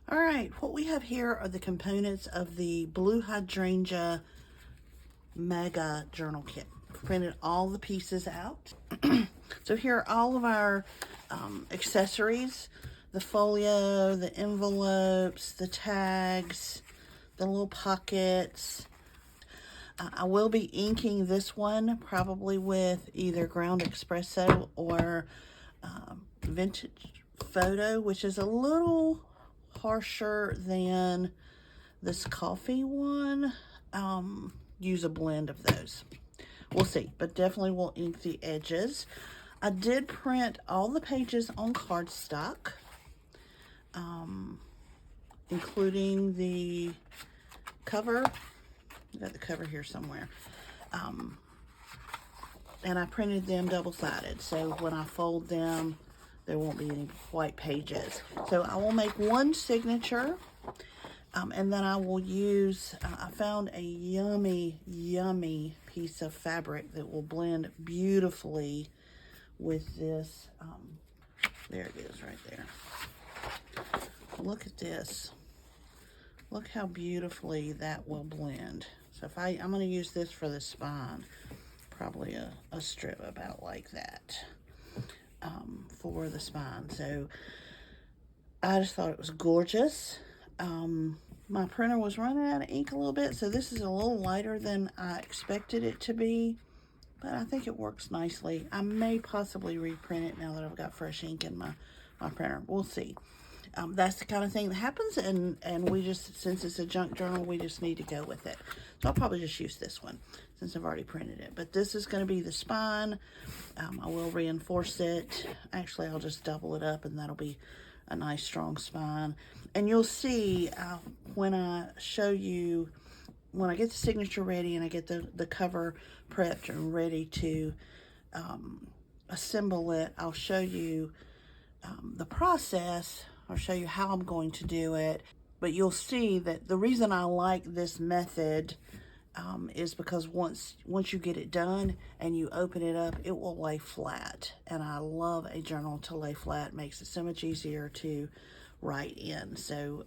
All right, what we have here are the components of the Blue Hydrangea Mega Journal Kit. Printed all the pieces out. So here are all of our accessories, the folio, the envelopes, the tags, the little pockets. I will be inking this one probably with either ground espresso or vintage photo, which is a little harsher than this coffee one. Use a blend of those. We'll see, but definitely will ink the edges. I did print all the pages on cardstock, including the cover. I got the cover here somewhere. And I printed them double-sided, so when I fold them, there won't be any white pages. So I will make one signature, and then I will use, I found a yummy, yummy piece of fabric that will blend beautifully with this. There it is right there. Look at this. Look how beautifully that will blend. So if I'm going to use this for the spine, probably a strip about like that for the spine. So I just thought it was gorgeous. My printer was running out of ink a little bit, so this is a little lighter than I expected it to be, but I think it works nicely. I may possibly reprint it now that I've got fresh ink in my printer. We'll see. That's the kind of thing that happens, and we just, since it's a junk journal, we just need to go with it. So I'll probably just use this one since I've already printed it. But this is going to be the spine. I will reinforce it. Actually, I'll just double it up, and that'll be a nice strong spine. And you'll see when I show you, when I get the signature ready and I get the cover prepped and ready to assemble it, I'll show you the process. I'll show you how I'm going to do it. But you'll see that the reason I like this method is because once you get it done and you open it up, it will lay flat. And I love a journal to lay flat. It makes it so much easier to write in. So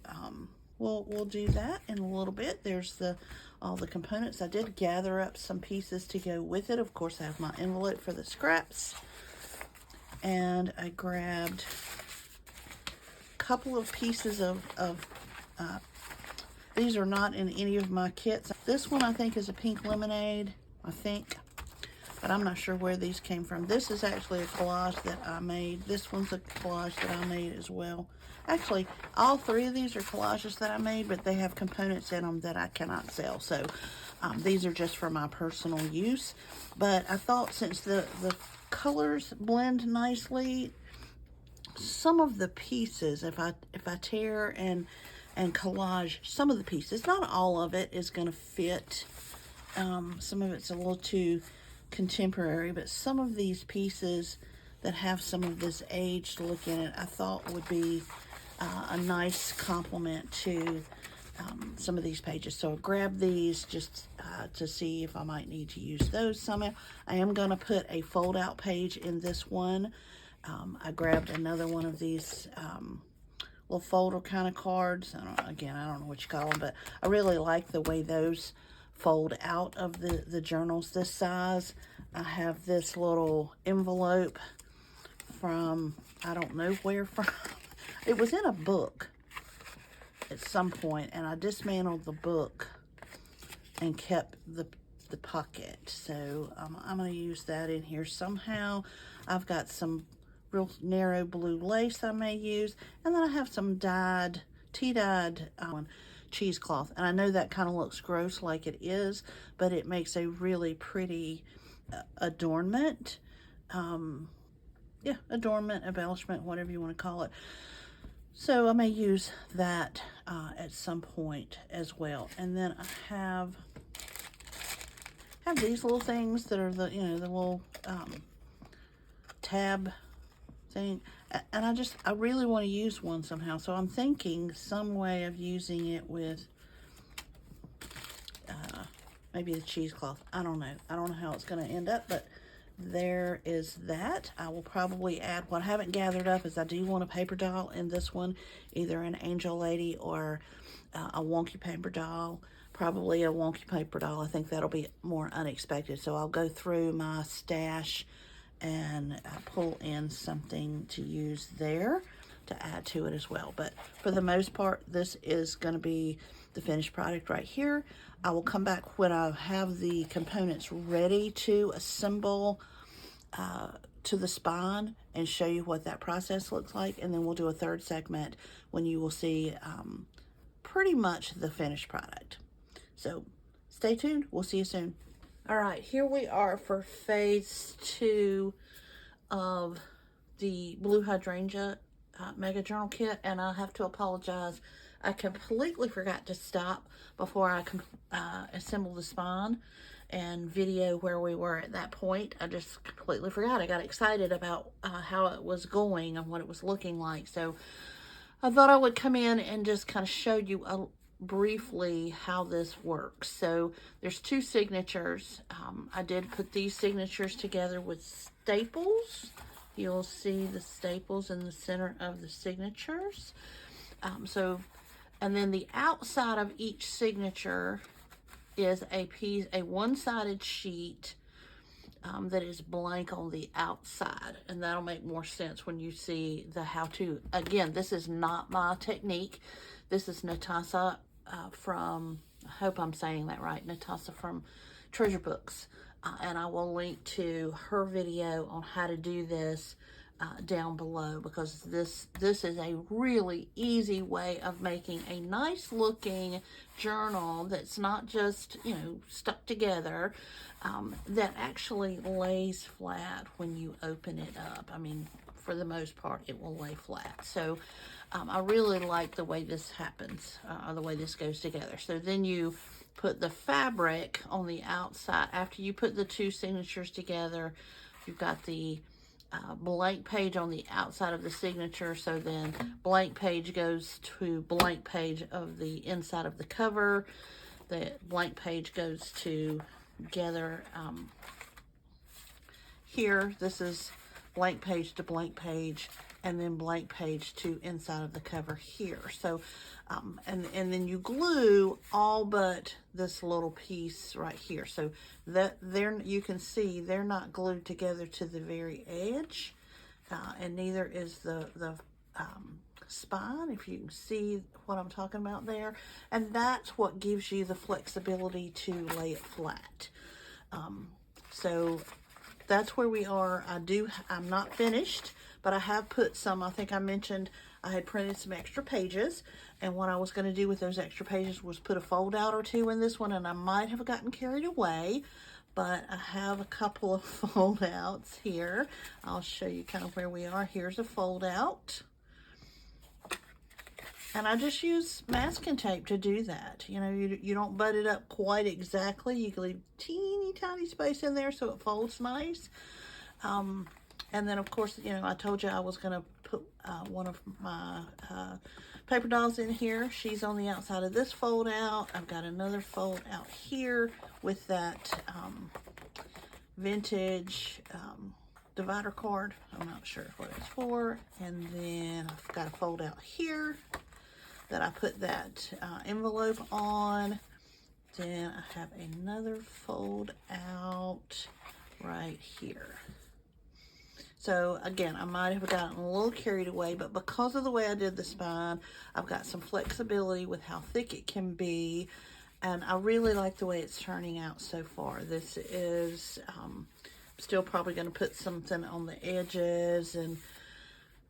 we'll do that in a little bit. There's all the components. I did gather up some pieces to go with it. Of course, I have my envelope for the scraps. And I grabbed couple of pieces of these are not in any of my kits. This one I think is a pink lemonade, I think, but I'm not sure where these came from. This is actually a collage that I made. This one's a collage that I made as well. Actually, all three of these are collages that I made, but they have components in them that I cannot sell. So these are just for my personal use. But I thought since the colors blend nicely, some of the pieces, if I tear and collage some of the pieces, not all of it is going to fit. Some of it's a little too contemporary, but some of these pieces that have some of this aged look in it, I thought would be a nice complement to some of these pages. So I grabbed these just to see if I might need to use those somehow. I am going to put a fold out page in this one. I grabbed another one of these little folder kind of cards. I don't know what you call them, but I really like the way those fold out of the journals this size. I have this little envelope from, I don't know where from. It was in a book at some point, and I dismantled the book and kept the pocket. So I'm going to use that in here somehow. I've got some real narrow blue lace I may use, and then I have some tea-dyed cheesecloth, and I know that kind of looks gross like it is, but it makes a really pretty adornment. Yeah, adornment, embellishment, whatever you want to call it. So I may use that at some point as well. And then I have these little things that are the little tab thing, and I really want to use one somehow. So I'm thinking some way of using it with maybe the cheesecloth. I don't know how it's going to end up, but there is that. I will probably add, what I haven't gathered up is I do want a paper doll in this one, either an angel lady or a wonky paper doll. Probably a wonky paper doll. I think that'll be more unexpected. So I'll go through my stash and pull in something to use there to add to it as well. But for the most part, this is going to be the finished product right here. I will come back when I have the components ready to assemble to the spine and show you what that process looks like, and then we'll do a third segment when you will see pretty much the finished product. So stay tuned. We'll see you soon. All right, here we are for phase 2 of the Blue Hydrangea Mega Journal Kit, and I have to apologize. I completely forgot to stop before I assembled the spine and video where we were at that point. I just completely forgot. I got excited about how it was going and what it was looking like. So I thought I would come in and just kind of show you briefly how this works. So there's 2 signatures. I did put these signatures together with staples. You'll see the staples in the center of the signatures. And then the outside of each signature is a one-sided sheet that is blank on the outside, and that'll make more sense when you see the how-to. Again, this is not my technique. This is Natasha from, I hope I'm saying that right, Natasha from Treasure Books, and I will link to her video on how to do this down below, because this is a really easy way of making a nice looking journal that's not just, you know, stuck together, that actually lays flat when you open it up. I mean, for the most part, it will lay flat. So I really like the way this happens, the way this goes together. So then you put the fabric on the outside. After you put the 2 signatures together, you've got the blank page on the outside of the signature. So then blank page goes to blank page of the inside of the cover. The blank page goes together here. This is blank page to blank page, and then blank page to inside of the cover here. So and then you glue all but this little piece right here. So that there, you can see they're not glued together to the very edge, and neither is the spine, if you can see what I'm talking about there. And that's what gives you the flexibility to lay it flat. So that's where we are. I'm not finished, but I have put some, I think I mentioned I had printed some extra pages, and what I was going to do with those extra pages was put a fold out or 2 in this one, and I might have gotten carried away, but I have a couple of fold outs here. I'll show you kind of where we are. Here's a fold out, and I just use masking tape to do that. You know, you don't butt it up quite exactly. You can leave teeny tiny space in there so it folds nice. And then, of course, you know, I told you I was going to put one of my paper dolls in here. She's on the outside of this fold out. I've got another fold out here with that vintage divider card. I'm not sure what it's for. And then I've got a fold out here that I put that envelope on. Then I have another fold out right here. So again, I might have gotten a little carried away, but because of the way I did the spine, I've got some flexibility with how thick it can be, and I really like the way it's turning out so far. This is still probably going to put something on the edges, and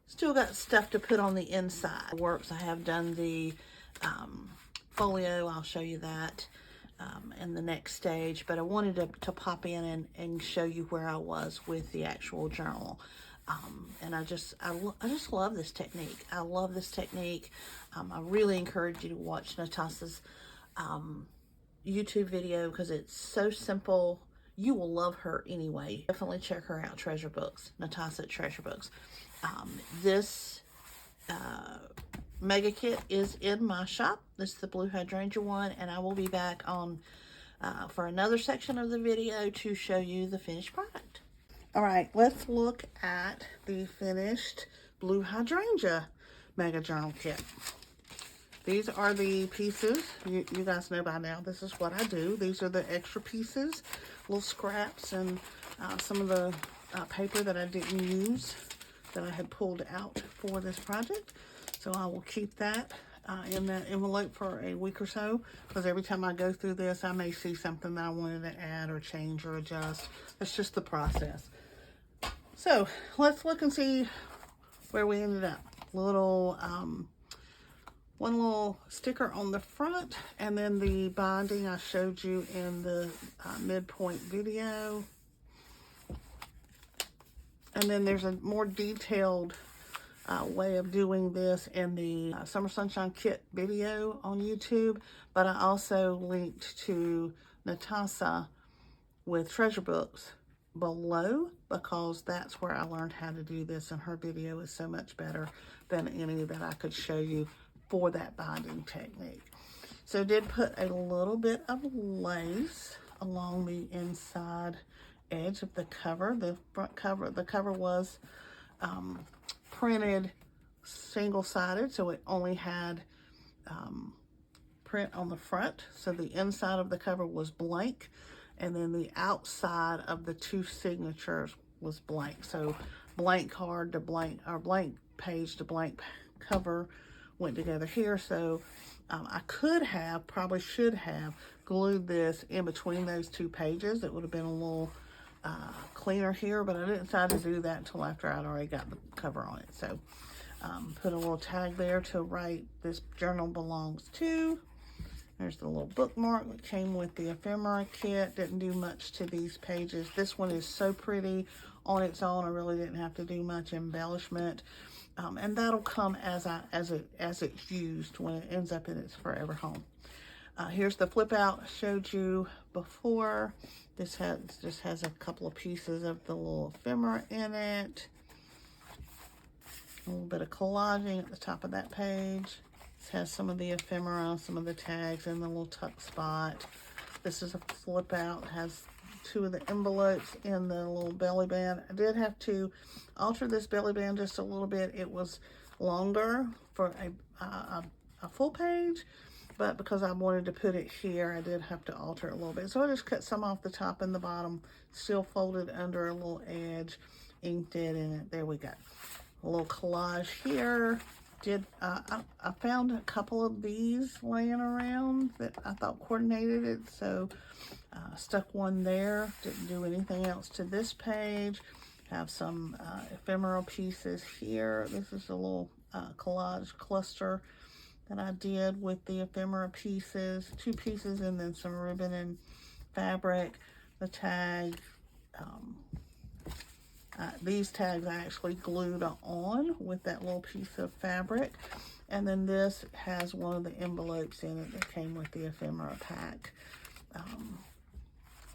still got stuff to put on the inside. It works. I have done the folio. I'll show you that in the next stage, but I wanted to pop in and show you where I was with the actual journal. And I just love this technique. I love this technique. I really encourage you to watch Natasha's YouTube video, because it's so simple. You will love her anyway. Definitely check her out. Treasure Books, Natasha at Treasure Books. This mega kit is in my shop. This is the Blue Hydrangea one, and I will be back on for another section of the video to show you the finished product. All right, let's look at the finished Blue Hydrangea Mega Journal Kit. These are the pieces. You guys know by now, this is what I do. These are the extra pieces, little scraps, and some of the paper that I didn't use that I had pulled out for this project. So I will keep that in that envelope for a week or so, because every time I go through this, I may see something that I wanted to add or change or adjust. It's just the process. So let's look and see where we ended up. One little sticker on the front, and then the binding I showed you in the midpoint video. And then there's a more detailed way of doing this in the Summer Sunshine Kit video on YouTube, but I also linked to Natasha with Treasure Books below, because that's where I learned how to do this, and her video is so much better than any that I could show you for that binding technique. So did put a little bit of lace along the inside edge of the cover. The front cover, the cover was printed single-sided, so it only had print on the front. So the inside of the cover was blank, and then the outside of the two signatures was blank. So blank card to blank, or blank page to blank cover went together here. So I could have, probably should have, glued this in between those two pages. It would have been a little cleaner here, but I didn't decide to do that until after I'd already got the cover on it. So put a little tag there to write "This journal belongs to." There's the little bookmark that came with the ephemera kit. Didn't do much to these pages. This one is so pretty on its own. I really didn't have to do much embellishment. And that'll come as it's used when it ends up in its forever home. Here's the flip out I showed you before. This just has a couple of pieces of the little ephemera in it. A little bit of collaging at the top of that page. This has some of the ephemera, some of the tags in the little tuck spot. This is a flip out. It has two of the envelopes in the little belly band. I did have to alter this belly band just a little bit. It was longer for a full page, but because I wanted to put it here, I did have to alter it a little bit. So I just cut some off the top and the bottom, still folded under a little edge, inked it in it. There we go. A little collage here. I found a couple of these laying around that I thought coordinated it, so stuck one there. Didn't do anything else to this page. Have some ephemeral pieces here. This is a little collage cluster that I did with the ephemera pieces, 2 pieces, and then some ribbon and fabric. The tag, these tags I actually glued on with that little piece of fabric. And then this has one of the envelopes in it that came with the ephemera pack.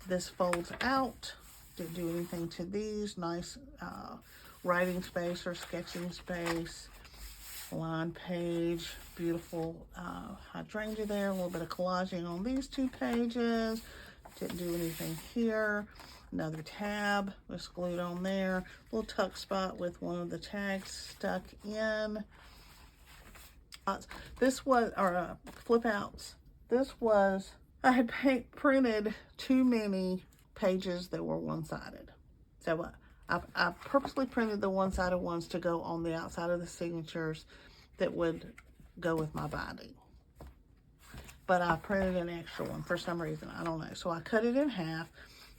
This folds out. Didn't do anything to these. Nice writing space or sketching space. Line page. Beautiful hydrangea there. A little bit of collaging on these 2 pages. Didn't do anything here. Another tab was glued on there. Little tuck spot with one of the tags stuck in. This was, or flip outs. This was, I had printed too many pages that were one-sided. So I purposely printed the one-sided ones to go on the outside of the signatures that would go with my binding. But I printed an extra one for some reason. I don't know. So I cut it in half,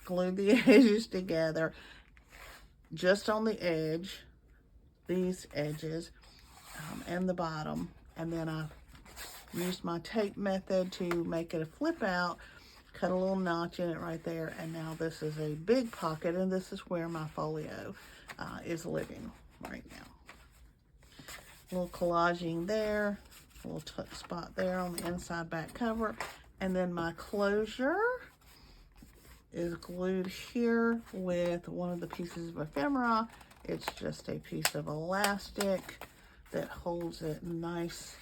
glued the edges together, just on the edge, these edges, and the bottom. And then I used my tape method to make it a flip out, cut a little notch in it right there, and now this is a big pocket, and this is where my folio is living right now. A little collaging there, a little tuck spot there on the inside back cover, and then my closure is glued here with one of the pieces of ephemera. It's just a piece of elastic that holds it nice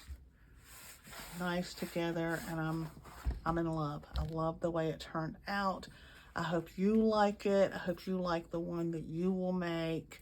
together, and I'm in love. I love the way it turned out. I hope you like it. I hope you like the one that you will make.